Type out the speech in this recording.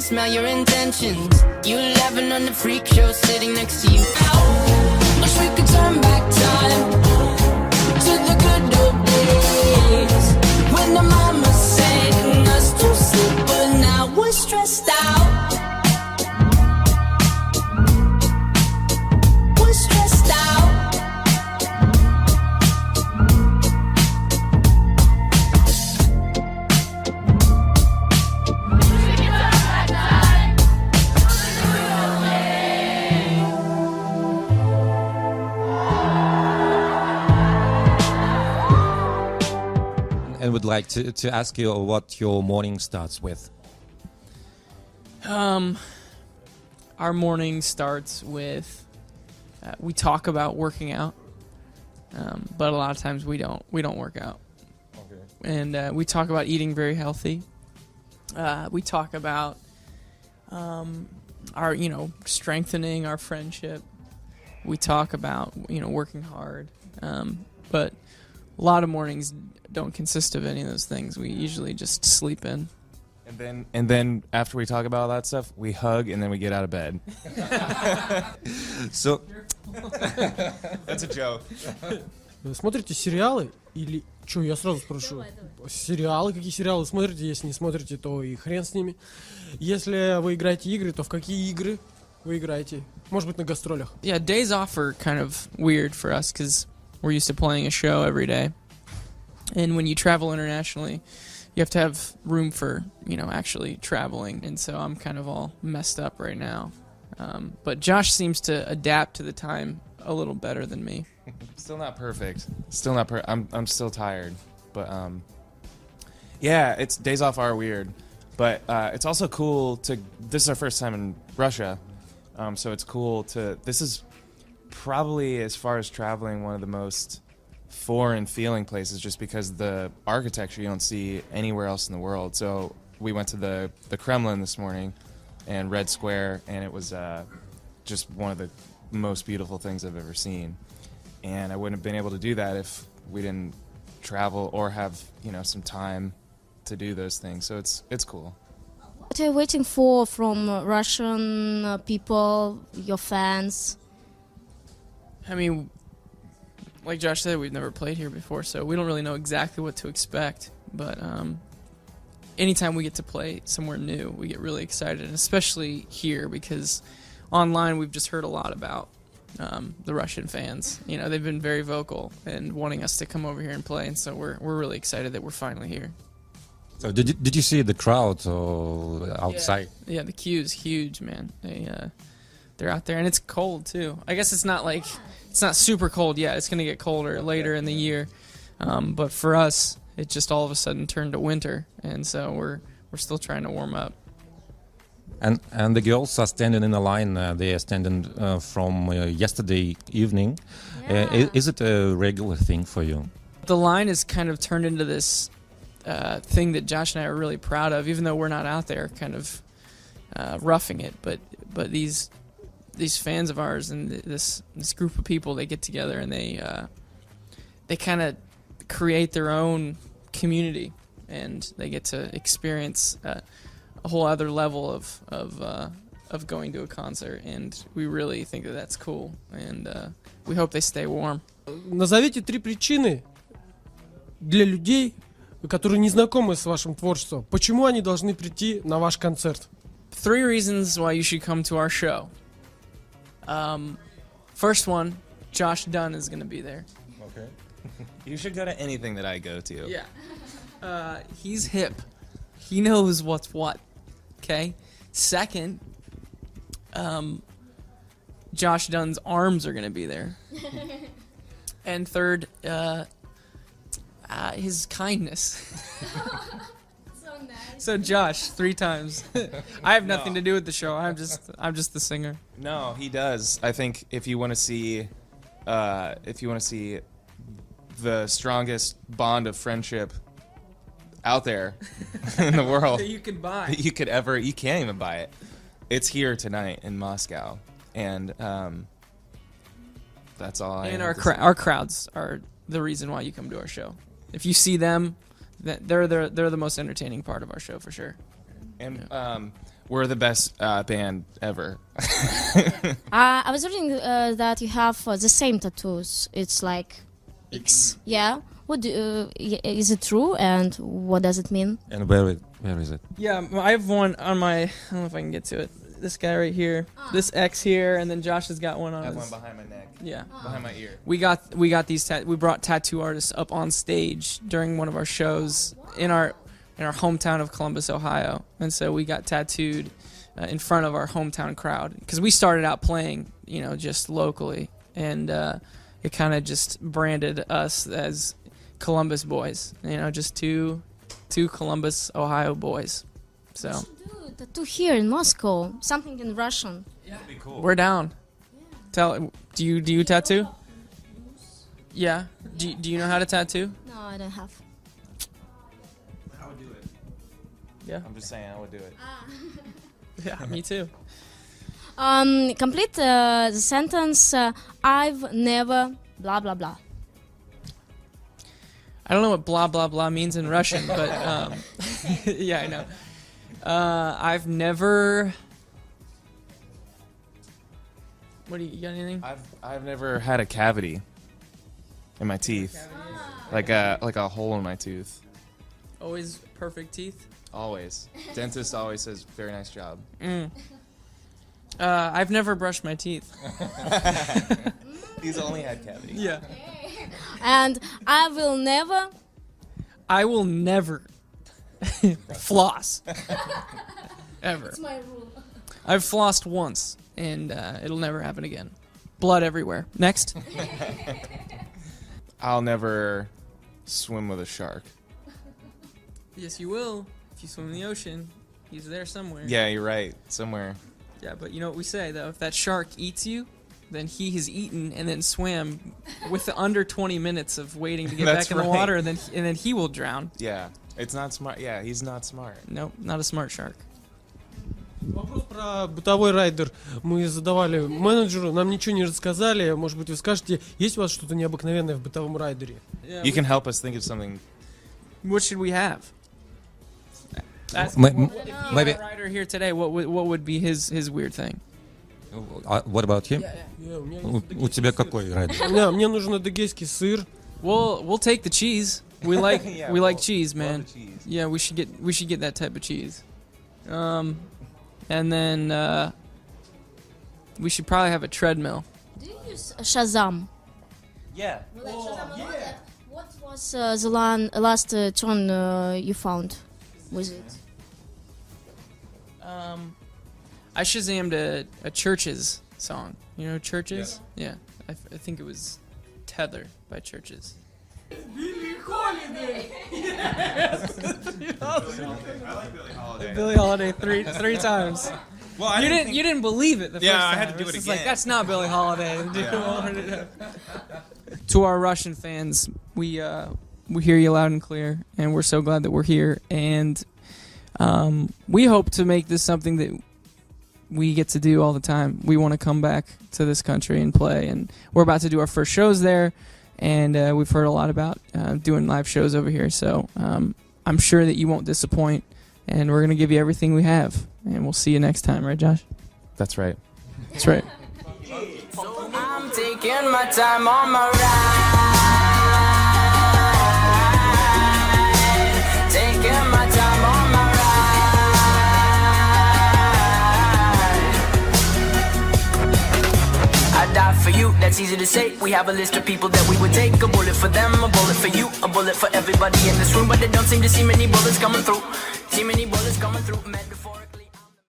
smell your intentions. You laughing on the freak show, sitting next to you. Wish we could turn back time to the good old days when the mama sang us to sleep, but now we're stressed out. We're stressed out. And would like to ask you what your morning starts with. Our morning starts with we talk about working out, but a lot of times we don't work out. Okay. And we talk about eating very healthy. We talk about our strengthening our friendship. We talk about working hard, but a lot of mornings don't consist of any of those things. We usually just sleep in. And then after we talk about all that stuff, we hug and then we get out of bed. So, That's a joke. Вы смотрите сериалы или... Чё, я сразу спрошу. Сериалы, какие сериалы смотрите? Если не смотрите, то и хрен с ними. Если вы играете игры, то в какие игры вы играете? Может быть, на гастролях? Yeah, days off are kind of weird for us because we're used to playing a show every day. And when you travel internationally, you have to have room for, actually traveling. And so I'm kind of all messed up right now. But Josh seems to adapt to the time a little better than me. Still not perfect. I'm still tired. But yeah, it's days off are weird. But it's also cool to. This is our first time in Russia, so it's cool to. This is probably, as far as traveling, one of the most foreign feeling places, just because the architecture you don't see anywhere else in the world. So we went to the Kremlin this morning and Red Square, and it was just one of the most beautiful things I've ever seen. And I wouldn't have been able to do that if we didn't travel or have some time to do those things. So it's cool. What are you waiting for from Russian people, your fans? I mean, like Josh said, we've never played here before, so we don't really know exactly what to expect. But anytime we get to play somewhere new, we get really excited, and especially here because online we've just heard a lot about the Russian fans. They've been very vocal and wanting us to come over here and play, and so we're really excited that we're finally here. so did you see the crowd outside? Yeah, the queue's huge, man. They're out there, and it's cold too. I guess it's not super cold yet. It's gonna get colder later in the year, but for us, it just all of a sudden turned to winter, and so we're still trying to warm up. And the girls are standing in a line. They are standing from yesterday evening. Yeah. Is it a regular thing for you? The line has kind of turned into this thing that Josh and I are really proud of, even though we're not out there kind of roughing it. But these fans of ours and this group of people, they get together and they kind of create their own community, and they get to experience a whole other level of going to a concert, and we really think that that's cool, and we hope they stay warm. Назовите 3 причины для людей, которые не знакомы с вашим творчеством. Почему они должны прийти на ваш концерт? 3 reasons why you should come to our show. First one, Josh Dunn is going to be there. Okay. You should go to anything that I go to. Yeah. He's hip. He knows what's what. Okay. Second, Josh Dunn's arms are going to be there. And third, his kindness. So nice. So Josh, 3 times. I have nothing to do with the show. I'm just the singer. No, he does. I think if you want to see the strongest bond of friendship out there in the world That you could buy. that you can't even buy it. It's here tonight in Moscow, and that's all. And our crowds are the reason why you come to our show. If you see them, they're the most entertaining part of our show for sure. And we're the best band ever. I was reading that you have the same tattoos. It's like X. Yeah. What is it true, and what does it mean? And where is it? Yeah, I have one on my. I don't know if I can get to it. This guy right here, this X here, and then Josh has got one on. I have his, one behind my neck. Yeah, Behind my ear. we got these. We brought tattoo artists up on stage during one of our shows in our hometown of Columbus, Ohio, and so we got tattooed in front of our hometown crowd because we started out playing, just locally, and it kind of just branded us as Columbus boys, just two Columbus, Ohio boys. So Do a tattoo here in Moscow. Something in Russian. we're down. Do you tattoo? Yeah. Do you know how to tattoo? No, I don't have. I would do it. Yeah. I'm just saying, I would do it. Yeah, me too. Complete the sentence. I've never blah blah blah. I don't know what blah blah blah means in Russian, but yeah, I know. I've never. What do you got? Anything? I've never had a cavity in my teeth, like a hole in my tooth. Always perfect teeth. Always. Dentist always says, "Very nice job." I've never brushed my teeth. He's only had cavities. Yeah. And I will never. I will never floss. Ever. It's my rule. I've flossed once, and it'll never happen again. Blood everywhere. Next. I'll never swim with a shark. Yes, you will. If you swim in the ocean, he's there somewhere. Yeah, you're right. Somewhere. Yeah, but you know what we say, though? If that shark eats you, then he has eaten and then swam with under 20 minutes of waiting to get That's back in the right. water, and then he will drown. Yeah. It's not smart. Yeah, he's not smart. Nope, not a smart shark. Вопрос про бытовой райдер мы задавали менеджеру, нам ничего не рассказали. Может быть, вы скажете, есть у вас что-то необыкновенное в бытовом райдере? Yeah, You can help us think of something. what should we have? Ask, Maybe. a writer here today, what would be his weird thing? What about him? У тебя какой райдер? Мне нужен адыгейский сыр. We'll take the cheese. We like Yeah, we like we'll- cheese, we'll man. have the cheese. Yeah, we should get that type of cheese. And then we should probably have a treadmill. Do you use Shazam? Yeah. What was the last tune you found with it? I Shazammed a Churches song. You know Churches? Yeah. I think it was Tether by Churches. Billie Holiday three times. Well, You didn't believe it the Yeah, first time. I had to do It's it just again. like that's not Billie Holiday. To our Russian fans, we hear you loud and clear, and we're so glad that we're here. And we hope to make this something that we get to do all the time. We want to come back to this country and play, and we're about to do our first shows there. And we've heard a lot about doing live shows over here. So I'm sure that you won't disappoint, and we're gonna give you everything we have. And we'll see you next time, right, Josh? That's right. That's right. I'm taking my time on my ride. Taking my time on my ride. I die for you, that's easy to say. We have a list of people that we would take. A bullet for them, a bullet for you, a bullet for everybody in this room. But they don't seem to see many bullets coming through. See many bullets coming through.